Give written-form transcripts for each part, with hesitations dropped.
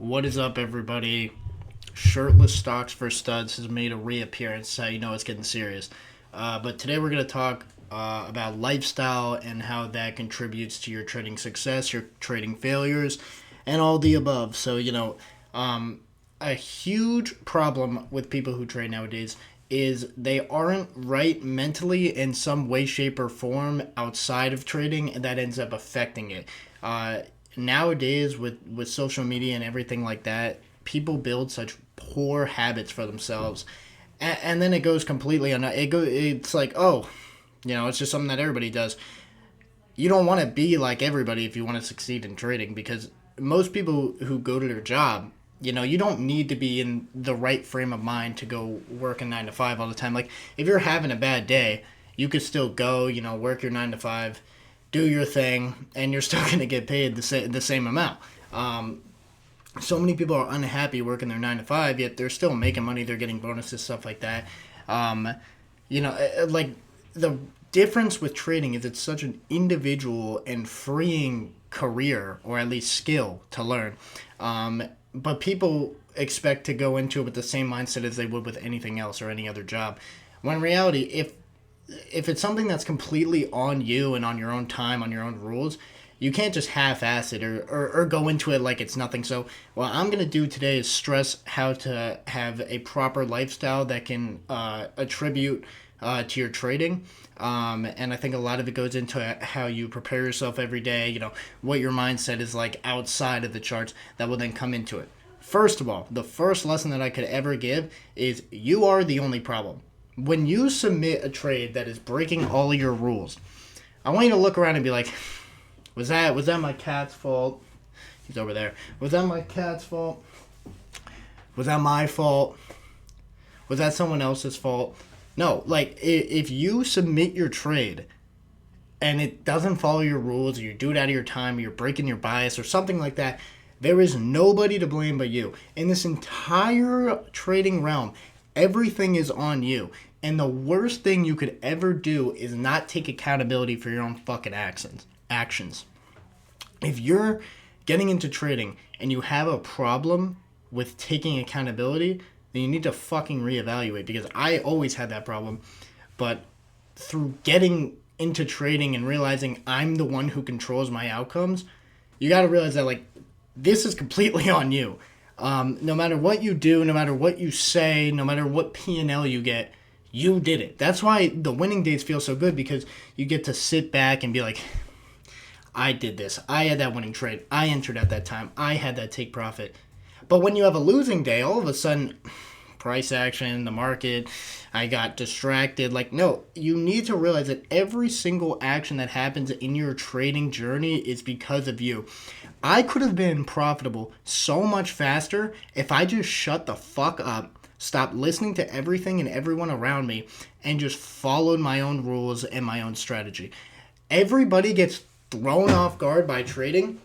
What is up, everybody? Shirtless Stocks for Studs has made a reappearance. How you know it's getting serious. But today we're going to talk about lifestyle and how that contributes to your trading success, your trading failures, and all the above. A huge problem with people who trade nowadays is they aren't right mentally in some way, shape, or form outside of trading, and that ends up affecting it. Nowadays, with social media and everything like that, people build such poor habits for themselves, and then it goes completely on. It's like, oh, it's just something that everybody does. You don't want to be like everybody if you want to succeed in trading, because most people who go to their job, you don't need to be in the right frame of mind to go work a 9 to 5 all the time. Like, if you're having a bad day, you could still go, work your 9 to 5, do your thing, and you're still going to get paid the same amount. So many people are unhappy working their 9 to 5, yet they're still making money. They're getting bonuses, stuff like that. Um, like, the difference with trading is it's such an individual and freeing career, or at least skill, to learn. But people expect to go into it with the same mindset as they would with anything else or any other job. When in reality, if it's something that's completely on you and on your own time, on your own rules, you can't just half-ass it or go into it like it's nothing. So what I'm going to do today is stress how to have a proper lifestyle that can attribute to your trading. And I think a lot of it goes into how you prepare yourself every day, what your mindset is like outside of the charts that will then come into it. First of all, the first lesson that I could ever give is you are the only problem. When you submit a trade that is breaking all of your rules, I want you to look around and be like, was that my cat's fault? He's over there. Was that my cat's fault? Was that my fault? Was that someone else's fault? No, like, if you submit your trade and it doesn't follow your rules, or you do it out of your time, or you're breaking your bias or something like that, there is nobody to blame but you. In this entire trading realm, everything is on you. And the worst thing you could ever do is not take accountability for your own fucking actions. If you're getting into trading and you have a problem with taking accountability, then you need to fucking reevaluate, because I always had that problem. But through getting into trading and realizing I'm the one who controls my outcomes, you got to realize that, like, this is completely on you. No matter what you do, no matter what you say, no matter what P&L you get, you did it. That's why the winning days feel so good, because you get to sit back and be like, I did this. I had that winning trade. I entered at that time. I had that take profit. But when you have a losing day, all of a sudden, price action, the market, I got distracted. Like, no, you need to realize that every single action that happens in your trading journey is because of you. I could have been profitable so much faster if I just shut the fuck up, stopped listening to everything and everyone around me, and just followed my own rules and my own strategy. Everybody gets thrown off guard by trading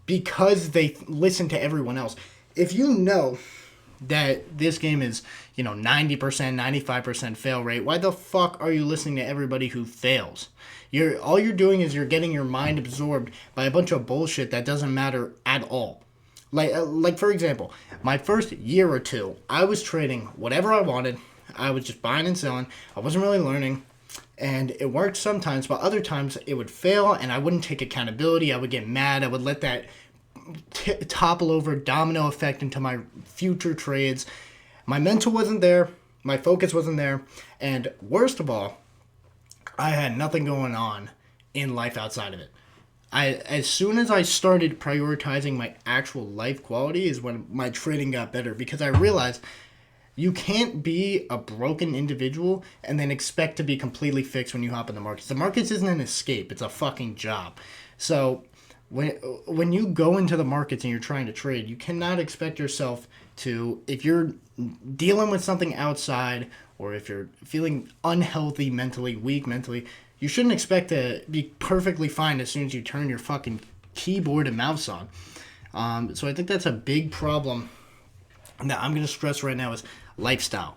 because they listen to everyone else. If you know that this game is, 90%, 95% fail rate, why the fuck are you listening to everybody who fails? All you're doing is you're getting your mind absorbed by a bunch of bullshit that doesn't matter at all. Like for example, my first year or two, I was trading whatever I wanted. I was just buying and selling. I wasn't really learning. And it worked sometimes, but other times it would fail and I wouldn't take accountability. I would get mad. I would let that topple over, domino effect into my future trades. My mental wasn't there. My focus wasn't there. And worst of all, I had nothing going on in life outside of it. As soon as I started prioritizing my actual life quality is when my trading got better, because I realized you can't be a broken individual and then expect to be completely fixed when you hop in the markets. The markets isn't an escape. It's a fucking job. So when you go into the markets and you're trying to trade, you cannot expect yourself to, if you're dealing with something outside, or if you're feeling unhealthy mentally, weak mentally, you shouldn't expect to be perfectly fine as soon as you turn your fucking keyboard and mouse on. So I think that's a big problem that I'm going to stress right now is lifestyle.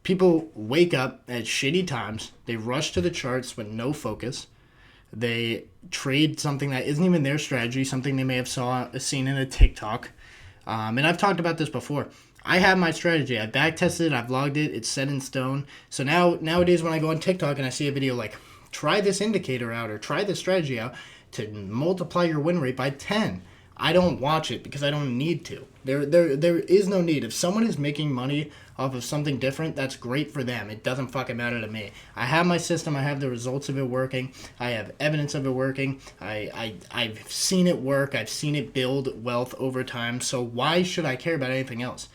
People wake up at shitty times. They rush to the charts with no focus. They trade something that isn't even their strategy, something they may have seen in a TikTok. And I've talked about this before. I have my strategy. I back tested it. I've logged it. It's set in stone. So nowadays when I go on TikTok and I see a video like, try this indicator out or try this strategy out to multiply your win rate by 10, I don't watch it because I don't need to. There is no need. If someone is making money off of something different, that's great for them. It doesn't fucking matter to me. I have my system. I have the results of it working. I have evidence of it working. I've seen it work. I've seen it build wealth over time. So why should I care about anything else?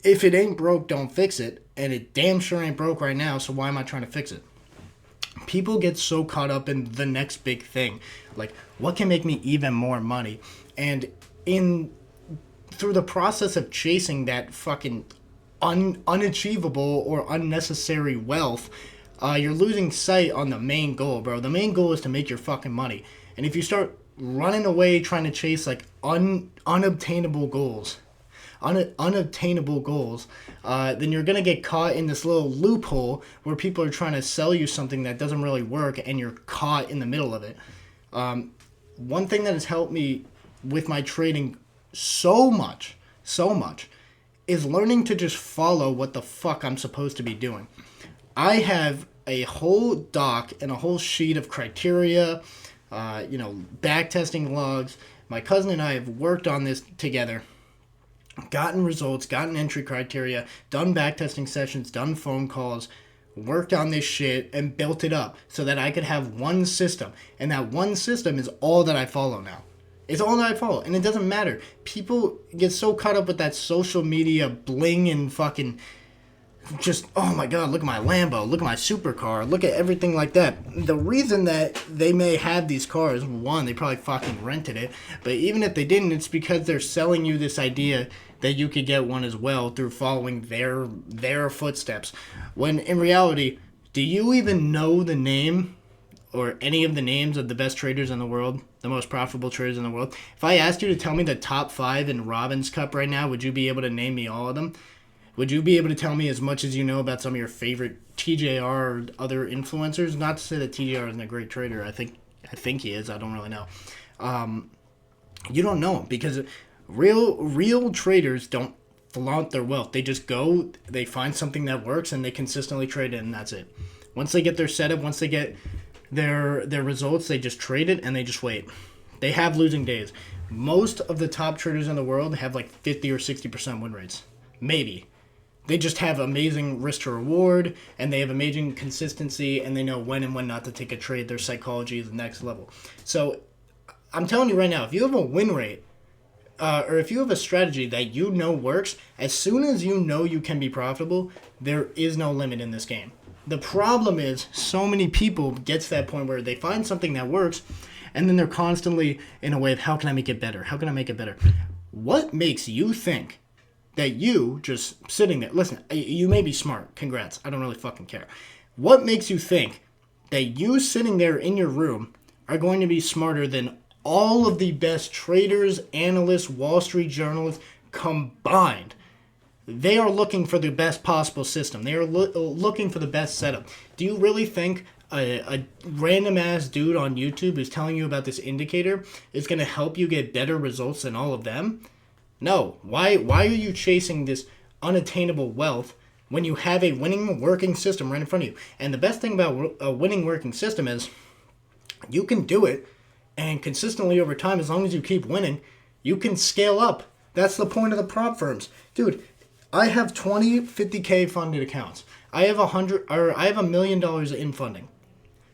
If it ain't broke, don't fix it. And it damn sure ain't broke right now, so why am I trying to fix it? People get so caught up in the next big thing. Like, what can make me even more money? And through the process of chasing that fucking unachievable or unnecessary wealth, you're losing sight on the main goal, bro. The main goal is to make your fucking money. And if you start running away trying to chase like unobtainable goals, then you're going to get caught in this little loophole where people are trying to sell you something that doesn't really work and you're caught in the middle of it. One thing that has helped me with my trading so much, is learning to just follow what the fuck I'm supposed to be doing. I have a whole doc and a whole sheet of criteria, back testing logs. My cousin and I have worked on this together, gotten results, gotten entry criteria, done backtesting sessions, done phone calls, worked on this shit, and built it up so that I could have one system. And that one system is all that I follow now. It's all that I follow. And it doesn't matter. People get so caught up with that social media bling and fucking just, oh my god, look at my Lambo, look at my supercar, look at everything like that. The reason that they may have these cars, one, they probably fucking rented it, but even if they didn't, it's because they're selling you this idea that you could get one as well through following their footsteps. When in reality, do you even know the name or any of the names of the best traders in the world, the most profitable traders in the world? If I asked you to tell me the top 5 in Robin's Cup right now, would you be able to name me all of them? Would you be able to tell me as much as you know about some of your favorite TJR or other influencers? Not to say that TJR isn't a great trader. I think he is. I don't really know. You don't know him because real traders don't flaunt their wealth. They just go, they find something that works, and they consistently trade it, and that's it. Once they get their setup, once they get their results, they just trade it, and they just wait. They have losing days. Most of the top traders in the world have like 50 or 60% win rates. Maybe. They just have amazing risk to reward, and they have amazing consistency, and they know when and when not to take a trade. Their psychology is the next level. So I'm telling you right now, if you have a win rate, or if you have a strategy that you know works, as soon as you know you can be profitable, there is no limit in this game. The problem is so many people get to that point where they find something that works, and then they're constantly in a way of, how can I make it better? How can I make it better? What makes you think that you just sitting there, listen, you may be smart, congrats, I don't really fucking care. What makes you think that you sitting there in your room are going to be smarter than all of the best traders, analysts, Wall Street journalists combined? They are looking for the best possible system. They are looking for the best setup. Do you really think a random ass dude on YouTube who's telling you about this indicator is going to help you get better results than all of them? No. Why are you chasing this unattainable wealth when you have a winning working system right in front of you? And the best thing about a winning working system is you can do it, and consistently over time, as long as you keep winning, you can scale up. That's the point of the prop firms. Dude, I have 20, 50K funded accounts. I have $1 million in funding.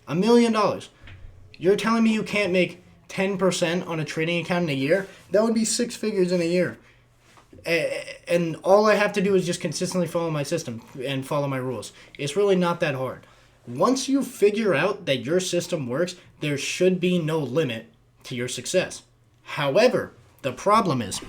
$1 million. You're telling me you can't make 10% on a trading account in a year? That would be 6 figures in a year. And all I have to do is just consistently follow my system and follow my rules. It's really not that hard. Once you figure out that your system works, there should be no limit to your success. However, the problem is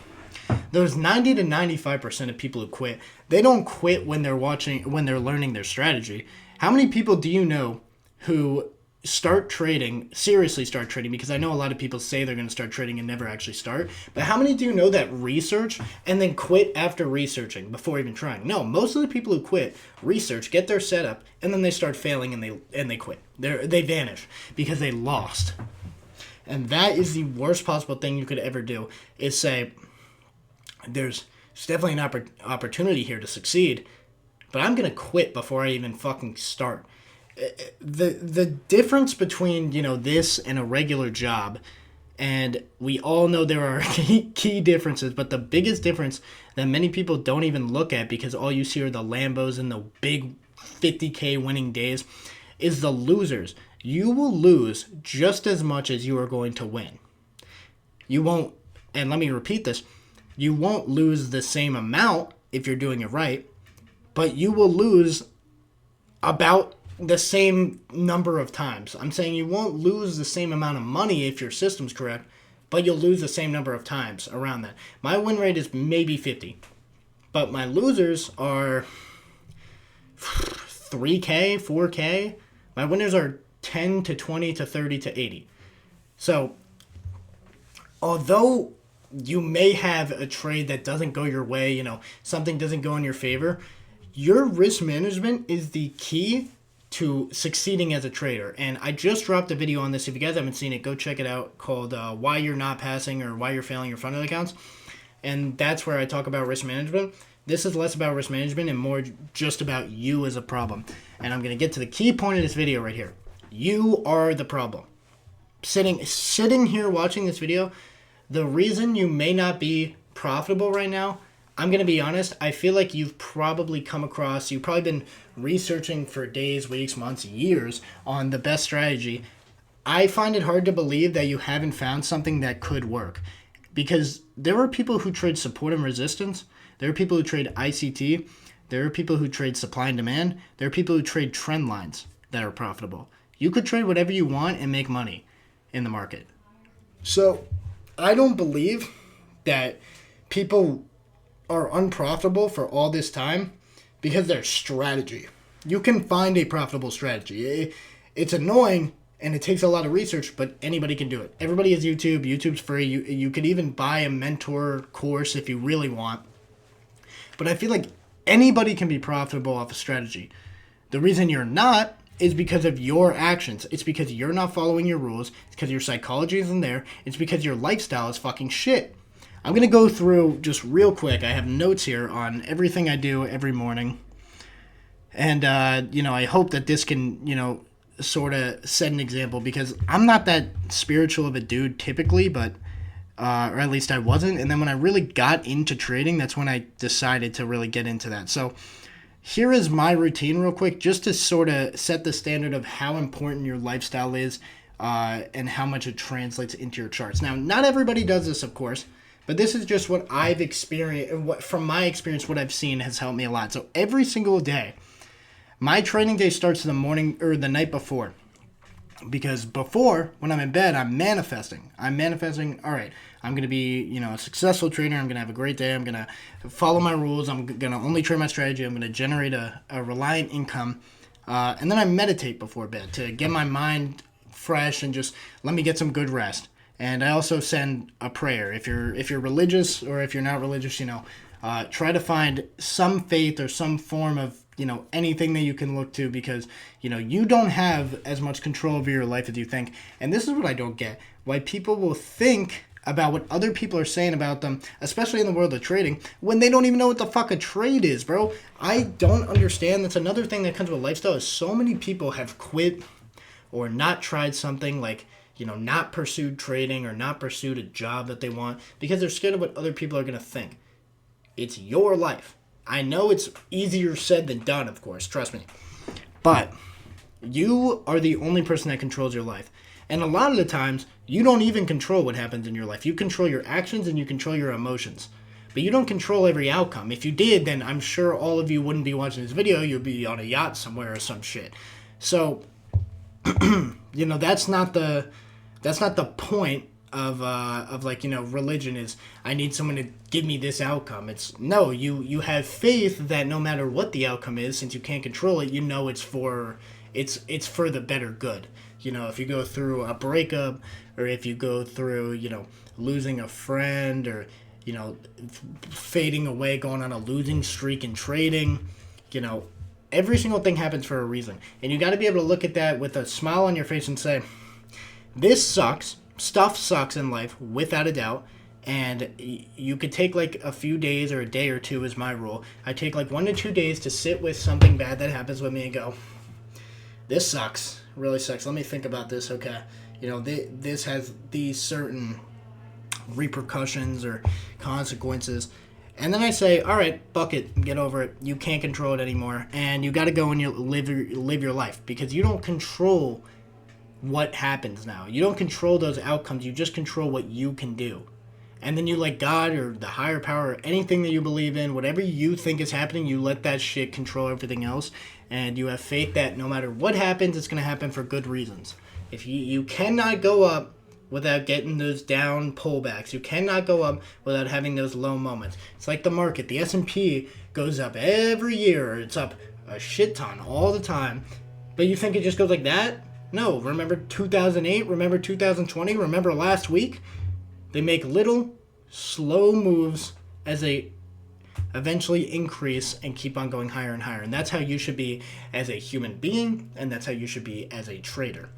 those 90 to 95% of people who quit, they don't quit when they're learning their strategy. How many people do you know who seriously start trading, because I know a lot of people say they're going to start trading and never actually start, but how many do you know that research and then quit after researching before even trying? No, most of the people who quit research, get their setup, and then they start failing and they quit. They vanish because they lost. And that is the worst possible thing you could ever do, is say, there's definitely an opportunity here to succeed, but I'm going to quit before I even fucking start. The difference between, this and a regular job, and we all know there are key differences, but the biggest difference that many people don't even look at because all you see are the Lambos and the big 50K winning days is the losers. You will lose just as much as you are going to win. You won't, and let me repeat this, you won't lose the same amount if you're doing it right, but you will lose about the same number of times. I'm saying you won't lose the same amount of money if your system's correct, but you'll lose the same number of times around that. My win rate is maybe 50, but my losers are 3K, 4K. My winners are 10 to 20 to 30 to 80. So, although you may have a trade that doesn't go your way, something doesn't go in your favor, your risk management is the key to succeeding as a trader. And I just dropped a video on this. If you guys haven't seen it, go check it out, called Why You're Not Passing or Why You're Failing Your Front End Accounts. And that's where I talk about risk management. This is less about risk management and more just about you as a problem. And I'm going to get to the key point of this video right here. You are the problem. Sitting here watching this video, the reason you may not be profitable right now, I'm going to be honest, I feel like you've probably been researching for days, weeks, months, years on the best strategy. I find it hard to believe that you haven't found something that could work, because there are people who trade support and resistance. There are people who trade ICT. There are people who trade supply and demand. There are people who trade trend lines that are profitable. You could trade whatever you want and make money in the market. So I don't believe that people are unprofitable for all this time because their strategy. You can find a profitable strategy. It's annoying and it takes a lot of research, but anybody can do it. Everybody has YouTube. YouTube's free. You could even buy a mentor course if you really want. But I feel like anybody can be profitable off a strategy. The reason you're not is because of your actions. It's because you're not following your rules. It's because your psychology isn't there. It's because your lifestyle is fucking shit. I'm going to go through just real quick. I have notes here on everything I do every morning. And, I hope that this can, sort of set an example, because I'm not that spiritual of a dude typically, but, or at least I wasn't. And then when I really got into trading, that's when I decided to really get into that. So here is my routine real quick, just to sort of set the standard of how important your lifestyle is and how much it translates into your charts. Now, not everybody does this, of course. But this is just what I've experienced, from my experience, what I've seen has helped me a lot. So every single day, my trading day starts the morning or the night before. Because before, when I'm in bed, I'm manifesting. All right, I'm going to be, a successful trader. I'm going to have a great day. I'm going to follow my rules. I'm going to only trade my strategy. I'm going to generate a reliant income. And then I meditate before bed to get my mind fresh and just let me get some good rest. And I also send a prayer. If you're religious or if you're not religious, try to find some faith or some form of, anything that you can look to, because, you don't have as much control over your life as you think. And this is what I don't get. Why people will think about what other people are saying about them, especially in the world of trading, when they don't even know what the fuck a trade is, bro. I don't understand. That's another thing that comes with lifestyle, is so many people have quit or not tried something, like, not pursued trading or not pursued a job that they want because they're scared of what other people are going to think. It's your life. I know it's easier said than done, of course, trust me. But you are the only person that controls your life. And a lot of the times, you don't even control what happens in your life. You control your actions and you control your emotions. But you don't control every outcome. If you did, then I'm sure all of you wouldn't be watching this video. You'd be on a yacht somewhere or some shit. So, that's not the point of religion is I need someone to give me this outcome. It's no, you have faith that no matter what the outcome is, since you can't control it, it's for the better good. If you go through a breakup, or if you go through, losing a friend, or, fading away, going on a losing streak in trading, every single thing happens for a reason. And you got to be able to look at that with a smile on your face and say, this sucks. Stuff sucks in life, without a doubt, And you could take like a few days or a day or two is my rule. I take like 1 to 2 days to sit with something bad that happens with me and go, this sucks, really sucks. Let me think about this. Okay, this has these certain repercussions or consequences. And then I say, all right, buck it, get over it. You can't control it anymore, and you got to go and live your life, because you don't control what happens now. You don't control those outcomes. You just control what you can do. And then you let God or the higher power or anything that you believe in, whatever you think is happening, you let that shit control everything else. And you have faith that no matter what happens, it's going to happen for good reasons. If you cannot go up without getting those down pullbacks. You cannot go up without having those low moments. It's like the market. The S&P goes up every year. It's up a shit ton all the time. But you think it just goes like that? No. Remember 2008? Remember 2020? Remember last week? They make little, slow moves as they eventually increase and keep on going higher and higher. And that's how you should be as a human being, and that's how you should be as a trader.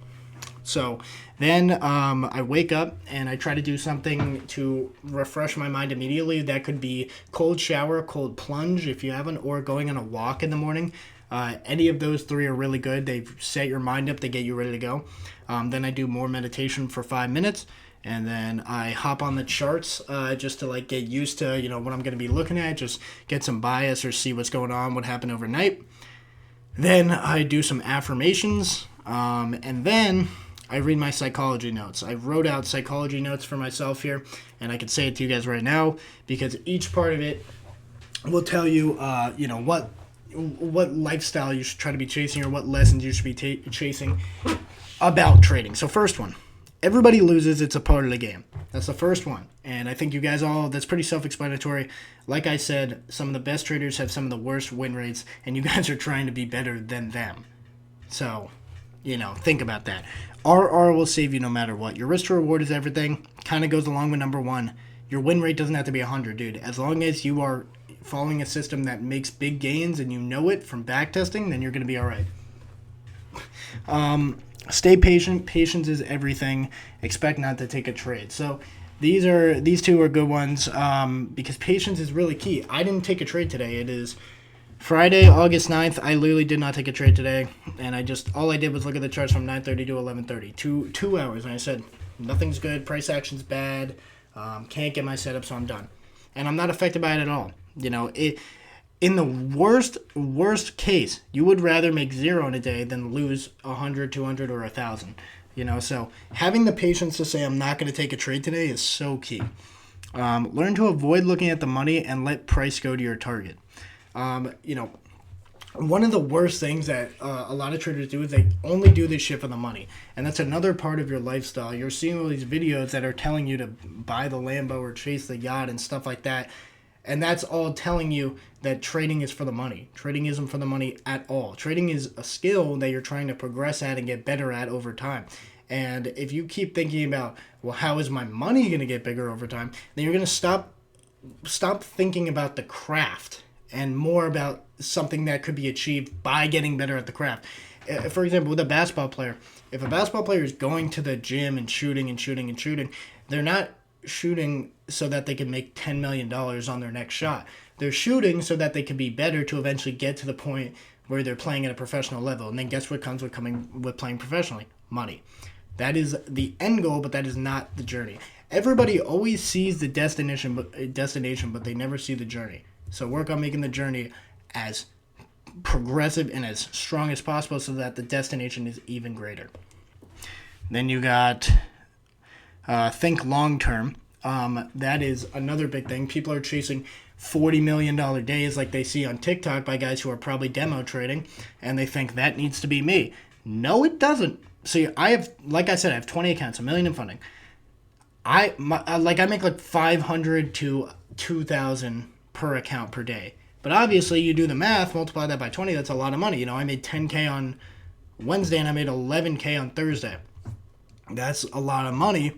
So then I wake up and I try to do something to refresh my mind immediately. That could be cold shower, cold plunge if you haven't, or going on a walk in the morning. Any of those three are really good. They set your mind up. They get you ready to go. Then I do more meditation for 5 minutes. And then I hop on the charts just to like get used to, what I'm going to be looking at, just get some bias or see what's going on, what happened overnight. Then I do some affirmations. And then I read my psychology notes. I wrote out psychology notes for myself here, and I can say it to you guys right now because each part of it will tell you, what lifestyle you should try to be chasing or what lessons you should be chasing about trading. So first one, everybody loses. It's a part of the game. That's the first one. And I think you guys all, that's pretty self-explanatory. Like I said, some of the best traders have some of the worst win rates, and you guys are trying to be better than them. So, think about that. RR will save you no matter what. Your risk to reward is everything. Kind of goes along with number one. Your win rate doesn't have to be 100, dude. As long as you are following a system that makes big gains and you know it from backtesting, then you're going to be all right. Stay patient. Patience is everything. Expect not to take a trade. So these two are good ones because patience is really key. I didn't take a trade today. It is Friday, August 9th. I literally did not take a trade today, and all I did was look at the charts from 9:30 to 11:30, 2 hours, and I said nothing's good, price action's bad, can't get my setup, so I'm done, and I'm not affected by it at all. In the worst case, you would rather make zero in a day than lose 100, 200, or 1,000. So having the patience to say I'm not going to take a trade today is so key. Learn to avoid looking at the money and let price go to your target. One of the worst things that a lot of traders do is they only do this shit for the money. And that's another part of your lifestyle. You're seeing all these videos that are telling you to buy the Lambo or chase the yacht and stuff like that. And that's all telling you that trading is for the money. Trading isn't for the money at all. Trading is a skill that you're trying to progress at and get better at over time. And if you keep thinking about, well, how is my money going to get bigger over time, then you're going to stop thinking about the craft and more about something that could be achieved by getting better at the craft. For example, with a basketball player, if a basketball player is going to the gym and shooting, they're not shooting so that they can make $10 million on their next shot. They're shooting so that they can be better to eventually get to the point where they're playing at a professional level. And then guess what comes with playing professionally? Money. That is the end goal, but that is not the journey. Everybody always sees the destination, but they never see the journey. So work on making the journey as progressive and as strong as possible so that the destination is even greater. Then you got think long term. That is another big thing. People are chasing $40 million days like they see on TikTok by guys who are probably demo trading, and they think that needs to be me. No, it doesn't. See, I have 20 accounts, $1 million in funding. I make like 500 to 2,000 per account per day. But obviously, you do the math, multiply that by 20, that's a lot of money. I made 10K on Wednesday and I made 11K on Thursday. That's a lot of money,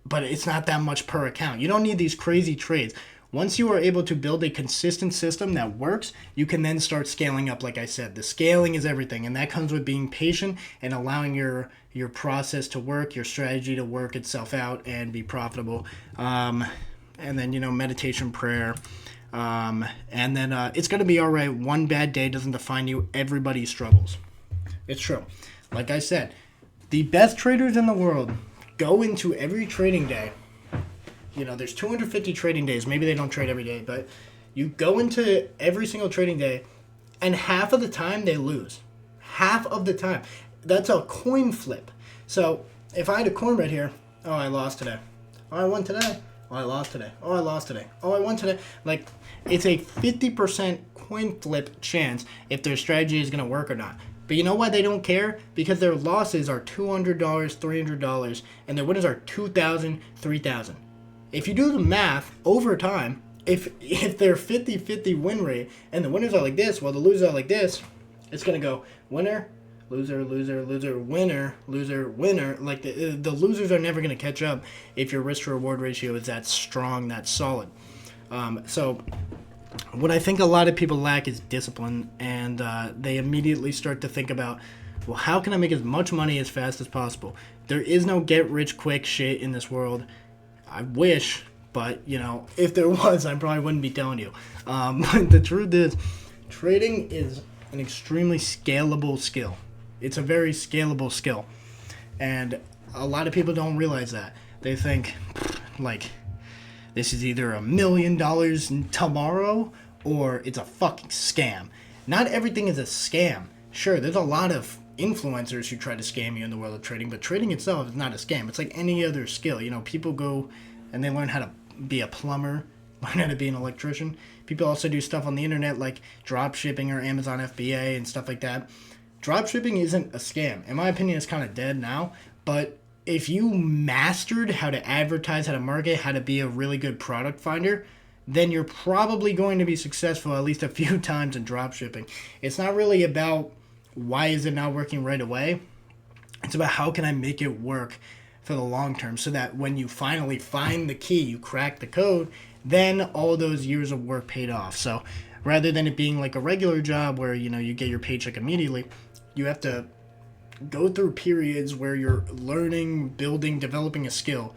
but it's not that much per account. You don't need these crazy trades. Once you are able to build a consistent system that works, you can then start scaling up. Like I said, the scaling is everything, and that comes with being patient and allowing your process to work, your strategy to work itself out and be profitable. and then, meditation, prayer. And then it's going to be all right. One bad day doesn't define you. Everybody struggles. It's true. Like I said, the best traders in the world go into every trading day. There's 250 trading days. Maybe they don't trade every day, but you go into every single trading day, and half of the time they lose. Half of the time. That's a coin flip. So if I had a coin right here, oh, I lost today. Oh, I won today. Oh, I lost today. Oh, I lost today. Oh, I won today. Like, it's a 50% coin flip chance if their strategy is going to work or not. But you know why they don't care? Because their losses are $200, $300, and their winners are $2,000, $3,000. If you do the math over time, if they're 50-50 win rate and the winners are like this, while the losers are like this, it's going to go winner, loser, loser, loser, winner, loser, winner. Like the losers are never going to catch up if your risk to reward ratio is that strong, that solid. So what I think a lot of people lack is discipline, and they immediately start to think about, well, how can I make as much money as fast as possible? There is no get rich quick shit in this world. I wish, but if there was, I probably wouldn't be telling you. But the truth is, trading is an extremely scalable skill. It's a very scalable skill, and a lot of people don't realize that. They think, like, this is either $1 million tomorrow or it's a fucking scam. Not everything is a scam. Sure, there's a lot of influencers who try to scam you in the world of trading, but trading itself is not a scam. It's like any other skill. People go and they learn how to be a plumber, learn how to be an electrician. People also do stuff on the internet like drop shipping or Amazon FBA and stuff like that. Drop shipping isn't a scam. In my opinion, it's kind of dead now, but if you mastered how to advertise, how to market, how to be a really good product finder, then you're probably going to be successful at least a few times in drop shipping. It's not really about why is it not working right away. It's about how can I make it work for the long term so that when you finally find the key, you crack the code, then all those years of work paid off. So rather than it being like a regular job where, you get your paycheck immediately, you have to go through periods where you're learning, building, developing a skill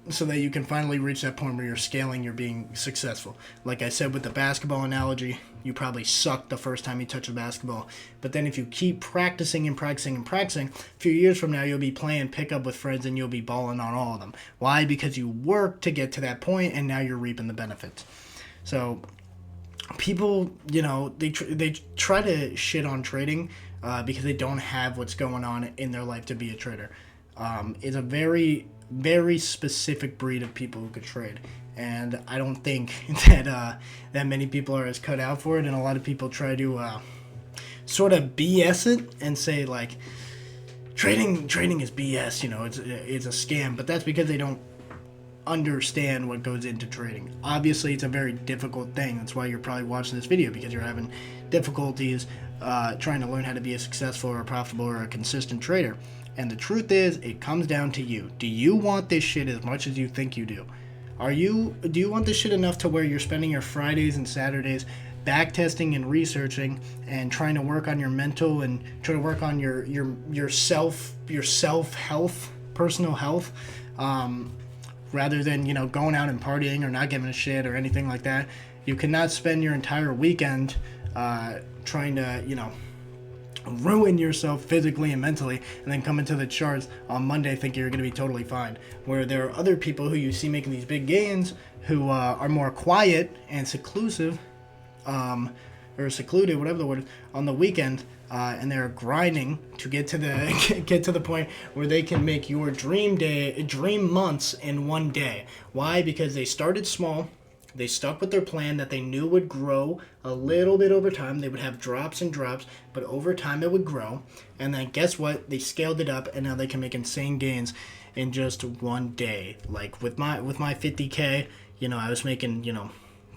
so that you can finally reach that point where you're scaling, you're being successful. Like I said with the basketball analogy, you probably suck the first time you touch a basketball. But then if you keep practicing and practicing and practicing, a few years from now you'll be playing pickup with friends and you'll be balling on all of them. Why? Because you worked to get to that point and now you're reaping the benefits. So people, they try to shit on trading because they don't have what's going on in their life to be a trader. It's a very, very specific breed of people who could trade, and I don't think that many people are as cut out for it. And a lot of people try to sort of BS it and say like trading is BS. It's a scam, but that's because they don't understand what goes into trading. Obviously, it's a very difficult thing. That's why you're probably watching this video, because you're having difficulties trying to learn how to be a successful or a profitable or a consistent trader. And the truth is, it comes down to you. Do you want this shit as much as you think you do? Do you want this shit enough to where you're spending your Fridays and Saturdays backtesting and researching and trying to work on your mental and trying to work on your self health, personal health, rather than going out and partying or not giving a shit or anything like that? You cannot spend your entire weekend trying to ruin yourself physically and mentally and then come into the charts on Monday thinking you're going to be totally fine, where there are other people who you see making these big gains who are more quiet and seclusive, or secluded, whatever the word is, on the weekend, and they're grinding to get to the point where they can make your dream months in one day. Why? Because they started small. They stuck with their plan that they knew would grow a little bit over time. They would have drops and drops, but over time it would grow. And then guess what? They scaled it up, and now they can make insane gains in just one day. Like with my 50K, I was making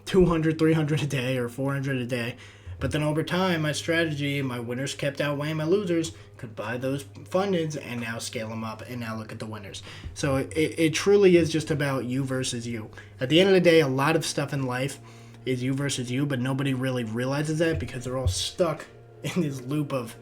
200, 300 a day or 400 a day. But then over time, my strategy, my winners kept outweighing my losers, could buy those fundeds and now scale them up, and now look at the winners. So it truly is just about you versus you. At the end of the day, a lot of stuff in life is you versus you, but nobody really realizes that because they're all stuck in this loop of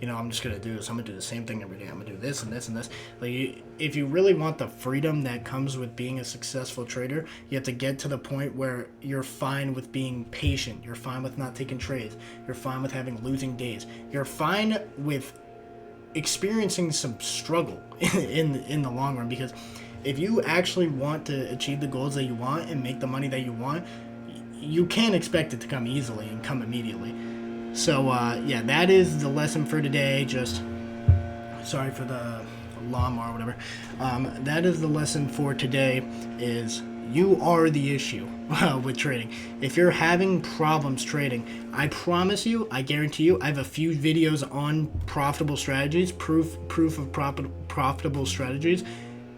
I'm just gonna do this. I'm gonna do the same thing every day. I'm gonna do this and this and this. Like, if you really want the freedom that comes with being a successful trader, you have to get to the point where you're fine with being patient. You're fine with not taking trades. You're fine with having losing days. You're fine with experiencing some struggle in the long run, because if you actually want to achieve the goals that you want and make the money that you want, you can't expect it to come easily and come immediately. So yeah, that is the lesson for today. Just sorry for the lawnmower or whatever. That is the lesson for today, is you are the issue with trading. If you're having problems trading, I promise you, I guarantee you, I have a few videos on profitable strategies, proof of profitable strategies.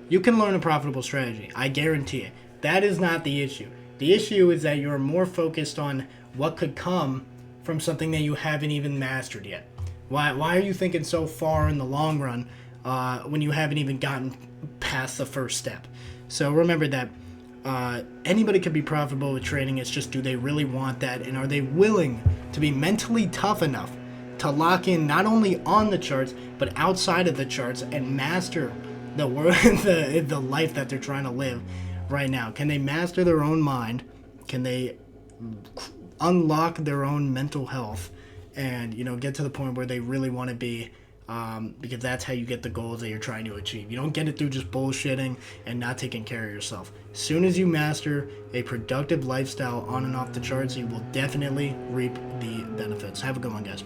You can learn a profitable strategy. I guarantee it. That is not the issue. The issue is that you're more focused on what could come from something that you haven't even mastered yet. Why are you thinking so far in the long run when you haven't even gotten past the first step? So remember that anybody can be profitable with trading. It's just, do they really want that, and are they willing to be mentally tough enough to lock in not only on the charts but outside of the charts and master the world, the life that they're trying to live right now? Can they master their own mind? Can they unlock their own mental health and get to the point where they really want to be? Because that's how you get the goals that you're trying to achieve. You don't get it through just bullshitting and not taking care of yourself. As soon as you master a productive lifestyle on and off the charts, you will definitely reap the benefits. Have a good one, guys.